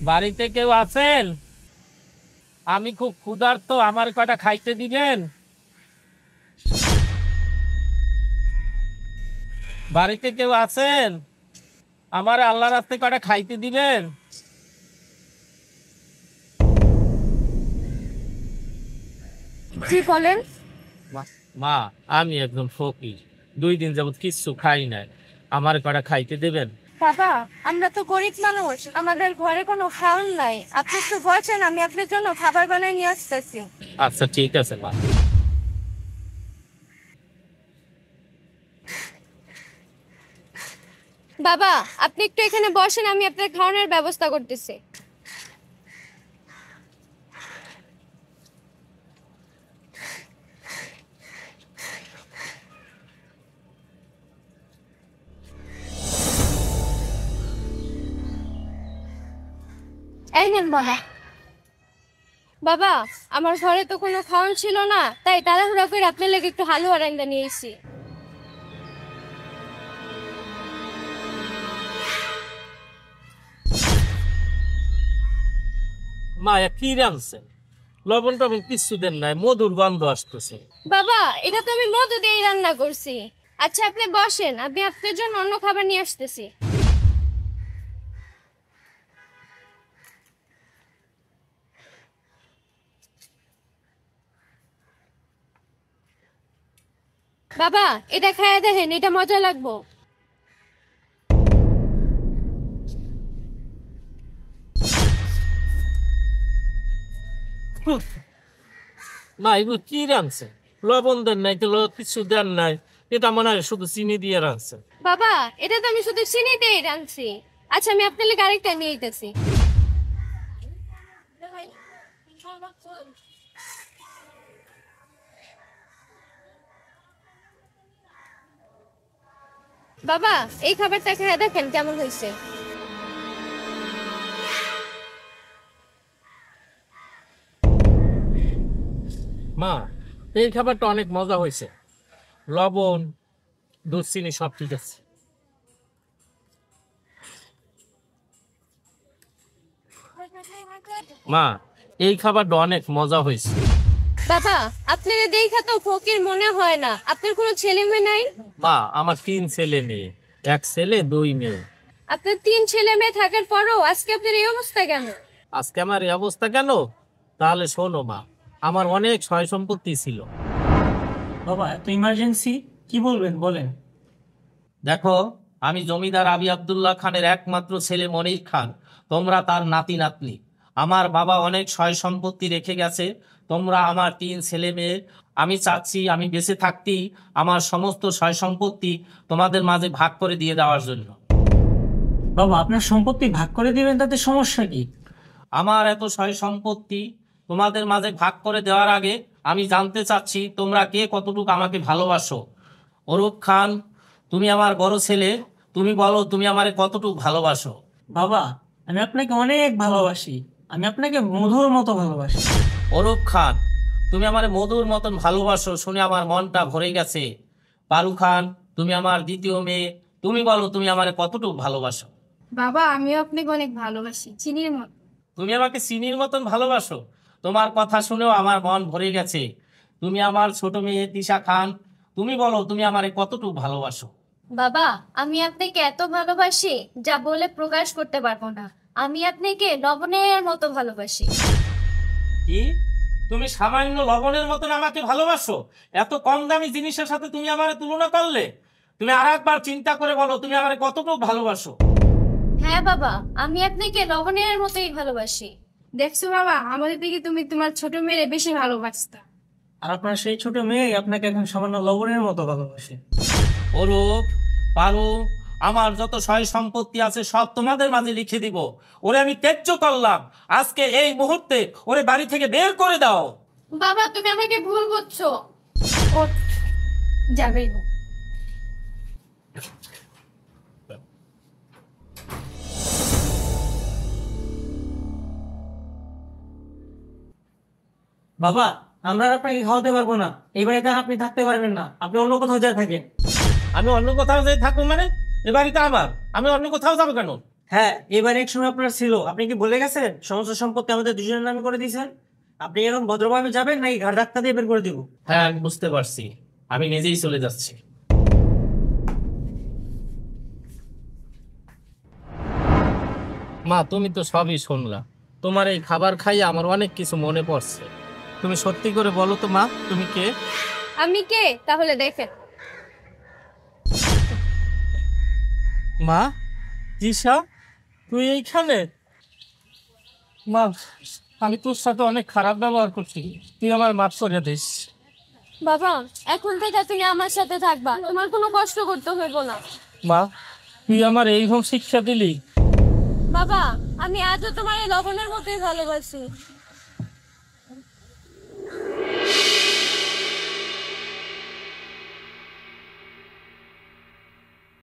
বাড়িতে কেউ আছেন? আমি খুব ক্ষুধার্ত, আমার কটা খাইতে দিবেন? বাড়িতে কেউ আছেন? আমার আল্লাহর রাস্তে কটা খাইতে দিবেন? কি বলেন? মা, আমি একদম ফকির, 2 দিন যাবত কিচ্ছু খাই নাই, আমার কটা খাইতে দেবেন? বাবা, আমরা তো গরিব মানুষ, আমাদের ঘরে কোনো খাওয়ার নাই। আপনি একটু বলছেন, আমি আপনার জন্য খাবার বানাই নিয়ে আসতেছি। আচ্ছা ঠিক আছে মা। বাবা, আপনি একটু এখানে বসেন, আমি আপনার খাওয়ানোর ব্যবস্থা করতেছি। এই নেন বাবা। বাবা, আমার ঘরে তো কোনো খাওয়ান ছিল না, তাই তাড়াহুড়া করে আপনার লেগে একটু হালুয়া রান্না নিয়ে এসেছি। মা, কি রাঁধছেন? লবণ টবণ কিচ্ছু দেন নাই, মধুর গন্ধ আসতেছে। বাবা, এটা তো আমি মধু দিয়েই রান্না করছি। আচ্ছা আপনি বসেন, আমি আপনার জন্য অন্য খাবার নিয়ে আসতেছি। বাবা, এটা খাইয়া দেখেন, এটা মজা লাগবো। না, এগুলো কি রাঁধছেন? লবণ দেন নাই, কিছু দেন নাই, এটা মনে হয় শুধু চিনি দিয়ে রাঁধছেন। বাবা, এটা তো আমি শুধু চিনি দিয়েই রাঁধছি। আচ্ছা আমি আপনার লেগে আরেকটা নিয়ে আইতেছি। বাবা, এই খাবারটা খেয়ে দেখেন কেমন হয়েছে। মা, এই খাবারটা অনেক মজা হয়েছে, লবণ দুধ চিনি সব ঠিক আছে। মা, এই খাবারটা অনেক মজা হয়েছে। বাবা, আপনার দেখা তো ফকির মনে হয় না, আপনার কোনো ছেলে মেয়ে নাই? মা, আমার 3 ছেলে মেয়ে, 1 ছেলে 2 মেয়ে। আপনার 3 ছেলে মেয়ে থাকার পরও আজকে আপনার এই অবস্থা কেন? আজকে আমার এই অবস্থা কেন? তাহলে শোনো মা, আমার অনেক সয় সম্পত্তি ছিল। বাবা, এত ইমার্জেন্সি, কি বলবেন বলেন। দেখো, আমি জমিদার আবি আব্দুল্লাহ খানের একমাত্র ছেলে মনির খান, তোমরা তার নাতি নাতনি। আমার বাবা অনেক সয় সম্পত্তি রেখে গেছে, তোমরা আমার 3 ছেলে মেয়ে। আমি চাচ্ছি আমি বেঁচে থাকতেই আমার সমস্ত সয় সম্পত্তি তোমাদের মাঝে ভাগ করে দিয়ে দেওয়ার জন্য। বাবা, আপনার সম্পত্তি ভাগ করে দিবেন, তাতে সমস্যা কি? আমার এত সয় সম্পত্তি তোমাদের মাঝে ভাগ করে দেওয়ার আগে আমি জানতে চাচ্ছি তোমরা কে কতটুকু আমাকে ভালোবাসো। অরূপ খান, তুমি আমার বড় ছেলে, তুমি বলো তুমি আমারে কতটুকু ভালোবাসো। বাবা, আমি আপনাকে অনেক ভালোবাসি, আমি আপনাকে মধুর মতো ভালোবাসি। অরূপ খান, তুমি আমারে মধুর মতন ভালোবাসো শুনে আমার মনটা ভরে গেছে। পারু খান, তুমি আমার দ্বিতীয় মেয়ে, তুমি বলো তুমি আমারে কতটুকু ভালোবাসো। বাবা, আমিও আপনাকে অনেক ভালোবাসি, চিনির মতো। তুমি আমাকে চিনির মতন ভালোবাসো, তোমার কথা শুনেও আমার মন ভরে গেছে। তুমি আমার ছোট মেয়ে তিশা খান, তুমি বলো তুমি আমারে কতটুকু ভালোবাসো। বাবা, আমি আপনাকে এত ভালোবাসি যা বলে প্রকাশ করতে পারবো না। আমি আপনাকে লবণের মতো ভালোবাসি। কি? তুমি সামান্য লবণের মতন আমাকে ভালোবাসো? এত কম দামি জিনিসের সাথে তুমি আমারে তুলনা করলে? তুমি আর একবার চিন্তা করে বলো তুমি আমারে কতটুকু ভালোবাসো। হ্যাঁ বাবা, আমি আপনাকে লবণের মতোই ভালোবাসি। দেখছো বাবা, আমাদের থেকে তুমি তোমার ছোট মেয়ে বেশি ভালোবাসতা। আর আপনার সেই ছোট মেয়ে আপনাকে এখন সামান্য লবণের মতো ভালোবাসে। অরূপ, পারু, আমার যত সয় সম্পত্তি আছে সব তোমাদের মাঝে লিখে দিব। ওরে আমি ত্যায্য করলাম, আজকে এই মুহূর্তে ওরে বাড়ি থেকে বের করে দাও। বাবা, তুমি আমাকে ভুল করছো। ও যাবে না। বাবা, আমরা আর আপনাকে খাওয়াতে পারবো না, এই বাড়িতে আর আপনি থাকতে পারবেন না, আপনি অন্য কোথাও যা থাকেন। আমি অন্য কোথাও যাই থাকবো মানে? এ বাড়িতে আমার, আমি অন্য কোথাও যাবো কেন? হ্যাঁ, এবার এক সময় আপনার ছিল, আপনি কি বলে গেছেন সমস্ত সম্পত্তি আমাদের দুজনের নামে করে দিয়েছেন? আপনি এখন ভদ্রভাবে যাবেন নাকি ঘাট ধাক্কা দিয়ে বের করে দিব? হ্যাঁ, আমি বুঝতে পারছি, আমি নিজেই চলে যাচ্ছি। মা, তুমি তো সবই শুনলা। তোমার এই খাবার খাইয়ে আমার অনেক কিছু মনে পড়ছে। তুমি সত্যি করে বলো তো মা, তুমি কে? আমি কে তাহলে দেখেন। মা, জিসা, তুই এইখানে? মা, আমি তোর সাথে অনেক খারাপ ব্যবহার করছি, তুই আমার মাফ করে দিস। বাবা, এখন থেকে তুমি আমার সাথে থাকবা, তোমার কোনো কষ্ট করতে হইব না। মা, তুই আমার এইরকম শিক্ষা দিলি? বাবা, আমি আজও তোমার এই লবণের মতোই ভালোবাসি।